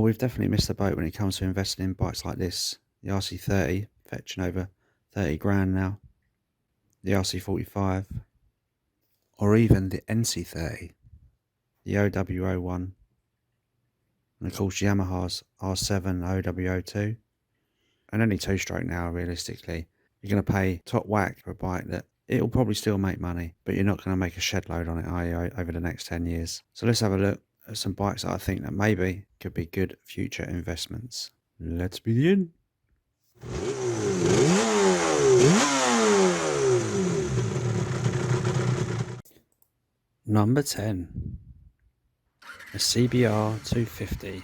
Well, we've definitely missed the boat when it comes to investing in bikes like this. The RC30 fetching over 30 grand now. The RC45, or even the NC30, the OW01, and of course Yamaha's R7 OW02. And any two-stroke now, realistically, you're going to pay top whack for a bike that it'll probably still make money, but you're not going to make a shed load on it, are you, over the next 10 years? So let's have a look at some bikes that I think that maybe could be good future investments. Let's begin. Number 10, a CBR 250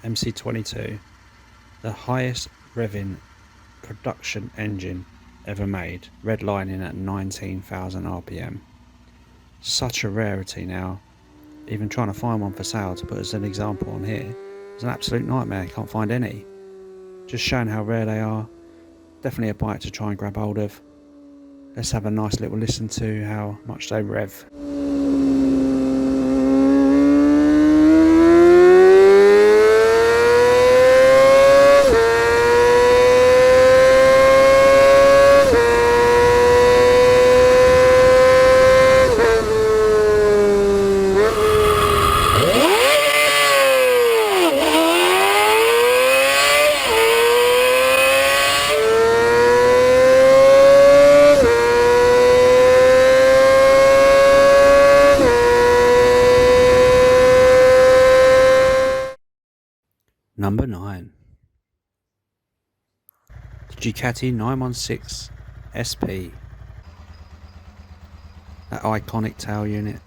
MC22, the highest revving production engine ever made, redlining at 19,000 RPM. Such a rarity now. Even trying to find one for sale to put as an example on here is an absolute nightmare. Can't find any. Just showing how rare they are. Definitely a bike to try and grab hold of. Let's have a nice little listen to how much they rev. Number 9, the Gatti 916 SP. That iconic tail unit,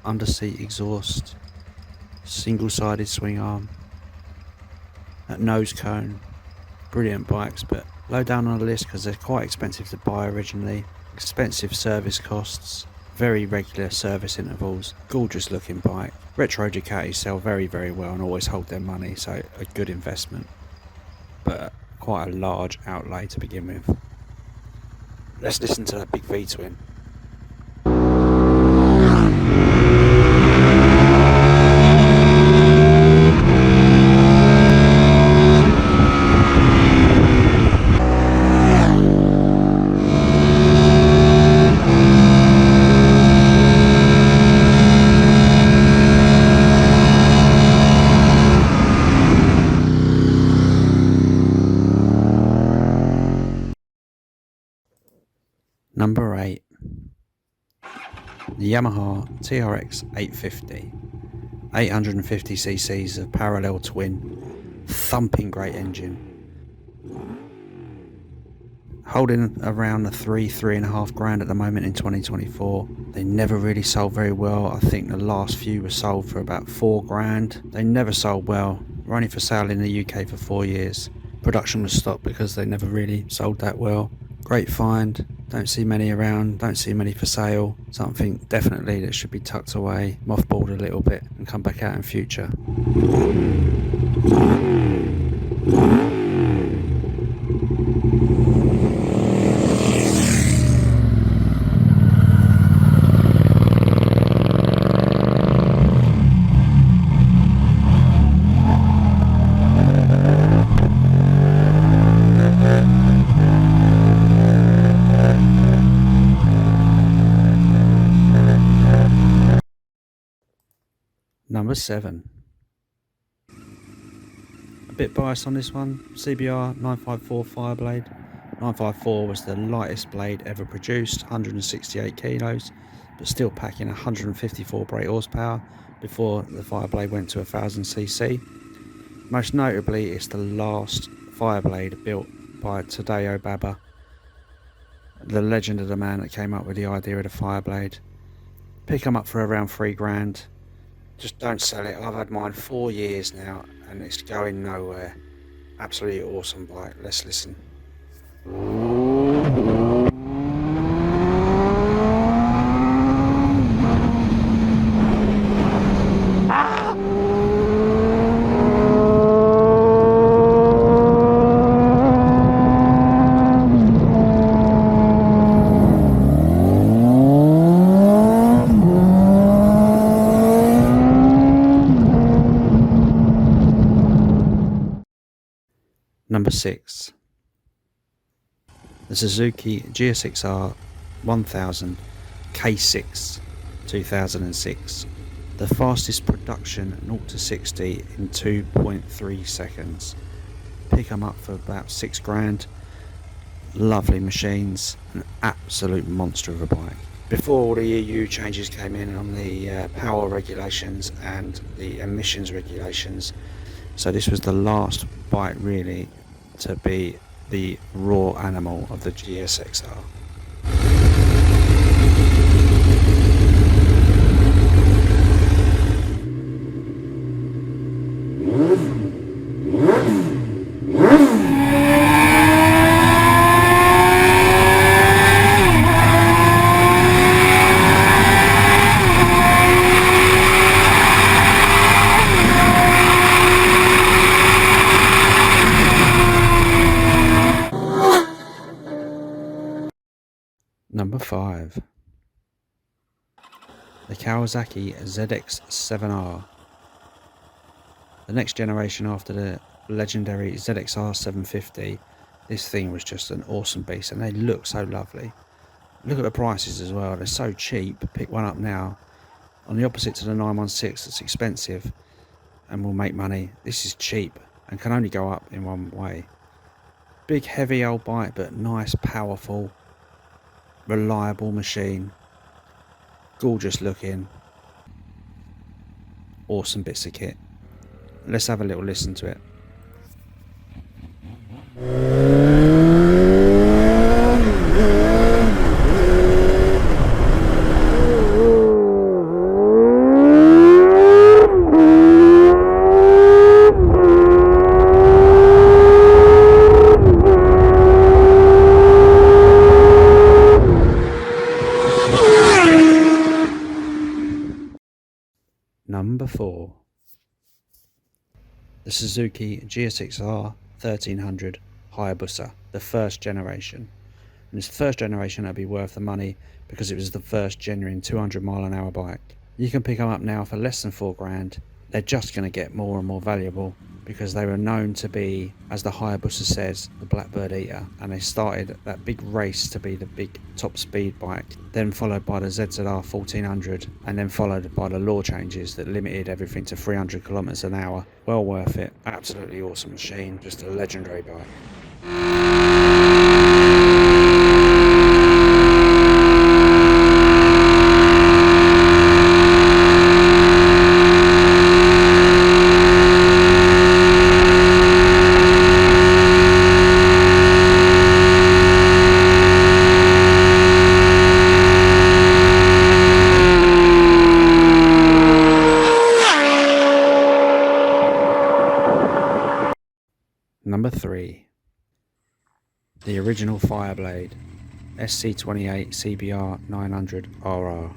underseat exhaust, single-sided swing arm, that nose cone. Brilliant bikes, but low down on the list because they're quite expensive to buy originally. Expensive service costs, very regular service intervals, gorgeous looking bike. Retro Ducatis sell very well and always hold their money, so a good investment, but quite a large outlay to begin with. Let's listen to that big V-twin. Number 8, the Yamaha TRX850, 850cc of parallel twin, thumping great engine, holding around the 3.5 grand at the moment in 2024. They never really sold very well. I think the last few were sold for about 4 grand. They never sold well, were only for sale in the UK for 4 years. Production was stopped because they never really sold that well. Great find, don't see many around, don't see many for sale. Something definitely that should be tucked away, mothballed a little bit and come back out in future. Number 7. A bit biased on this one. CBR 954 Fireblade. 954 was the lightest blade ever produced, 168 kilos, but still packing 154 brake horsepower before the Fireblade went to 1000cc. Most notably, it's the last Fireblade built by Tadeo Baba, the legend of the man that came up with the idea of the Fireblade. Pick them up for around 3 grand. Just don't sell it. I've had mine 4 years now and it's going nowhere. Absolutely awesome bike. Let's listen. Number 6. The Suzuki GSXR 1000 K6 2006. The fastest production 0 to 60 in 2.3 seconds. Pick them up for about £6 grand. Lovely machines, an absolute monster of a bike. Before all the EU changes came in on the power regulations and the emissions regulations, so this was the last bike really to be the raw animal of the GSXR. Number 5. The Kawasaki ZX7R. The next generation after the legendary ZXR 750. This thing was just an awesome beast, and they look so lovely. Look at the prices as well, they're so cheap. Pick one up now. On the opposite to the 916 that's expensive and will make money, this is cheap and can only go up in one way. Big heavy old bike, but nice, powerful, reliable machine. Gorgeous looking. Awesome bits of kit. Let's have a little listen to it. Number 4. The Suzuki GSXR 1300 Hayabusa, the first generation. And this first generation that'd be worth the money because it was the first genuine 200-mile-an-hour bike. You can pick them up now for less than £4 grand. They're just going to get more and more valuable because they were known to be, as the Hayabusa says, the Blackbird Eater, and they started that big race to be the big top speed bike, then followed by the ZZR 1400, and then followed by the law changes that limited everything to 300 kilometers an hour. Well worth it, absolutely awesome machine, just a legendary bike. Number 3. The original Fireblade SC28 CBR 900 RR.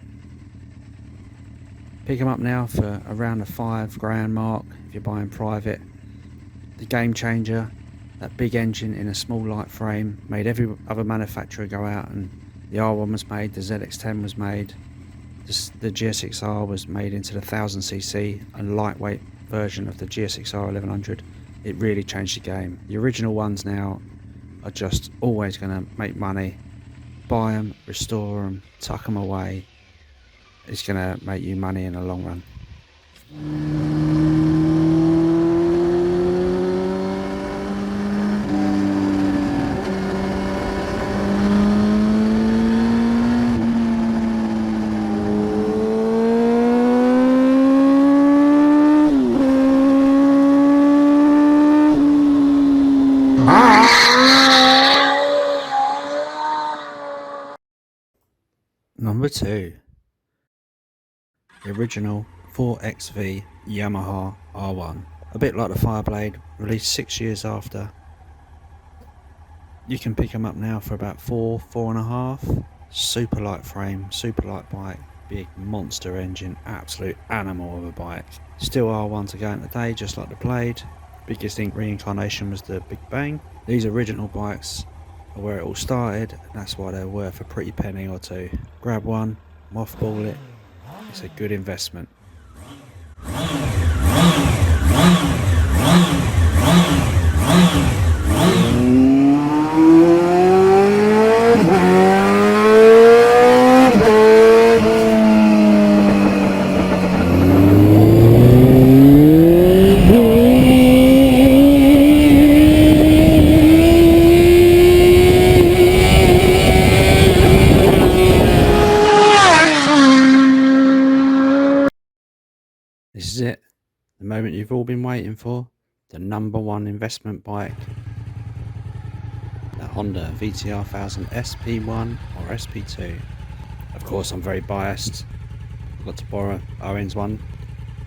Pick them up now for around the £5 grand mark if you're buying private. The game changer, that big engine in a small light frame, made every other manufacturer go out, and the R1 was made, the ZX10 was made, the GSXR was made into the 1000cc and lightweight version of the GSXR 1100. It really changed the game. The original ones now are just always going to make money. Buy them, restore them, tuck them away. It's going to make you money in the long run. Number 2. The original 4XV Yamaha R1. A bit like the Fireblade, released 6 years after. You can pick them up now for about four and a half. Super light frame, super light bike, big monster engine, absolute animal of a bike. Still R1 to go in today, just like the Blade. Biggest reincarnation was the Big Bang. These original bikes are where it all started, and that's why they're worth a pretty penny or two. Grab one, mothball it, it's a good investment. This is it, the moment you've all been waiting for, the #1 investment bike, the Honda VTR 1000 SP1 or SP2. Of course I'm very biased, I got to borrow Owen's one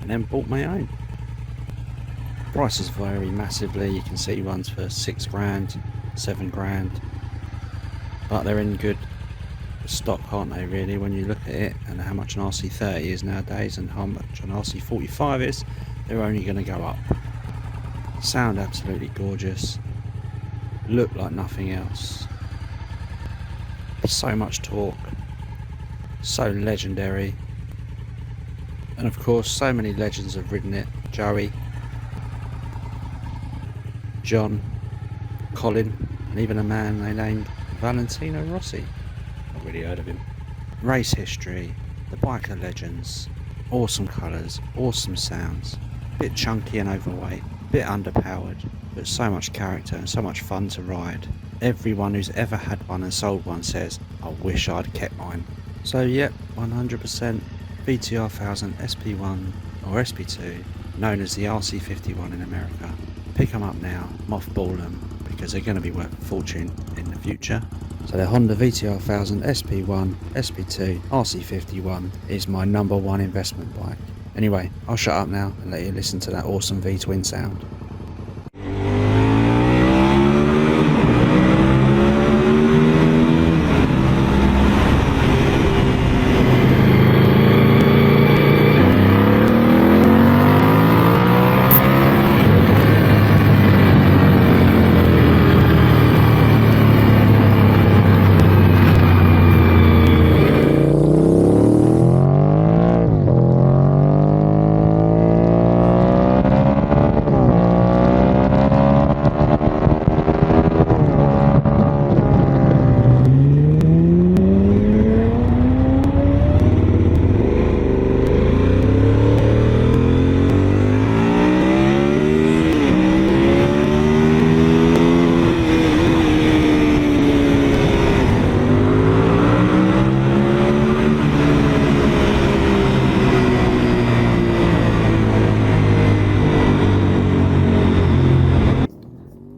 and then bought my own. Prices vary massively, you can see ones for 6 grand, 7 grand, but they're in good stock, aren't they, really, when you look at it and how much an RC30 is nowadays and how much an RC45 is. They're only going to go up. Sound absolutely gorgeous, look like nothing else, so much torque, so legendary, and of course so many legends have ridden it. Joey, John, Colin, and even a man they named Valentino Rossi. Not really heard of him. Race history, the biker legends, awesome colours, awesome sounds, bit chunky and overweight, bit underpowered, but so much character and so much fun to ride. Everyone who's ever had one and sold one says, I wish I'd kept mine. So yep, 100% VTR 1000 SP1 or SP2, known as the RC51 in America. Pick them up now, mothball them, because they're going to be worth a fortune in the future. So the Honda VTR 1000 SP1, SP2, RC51 is my #1 investment bike. Anyway, I'll shut up now and let you listen to that awesome V-twin sound.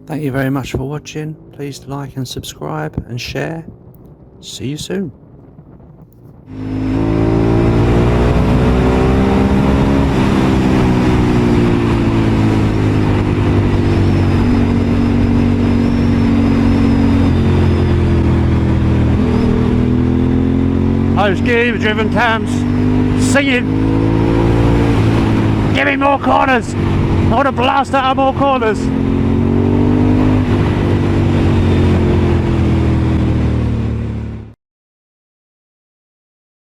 Thank you very much for watching. Please like and subscribe and share. See you soon. Those gear-driven cams singing, give me more corners. I want to blast out of more corners.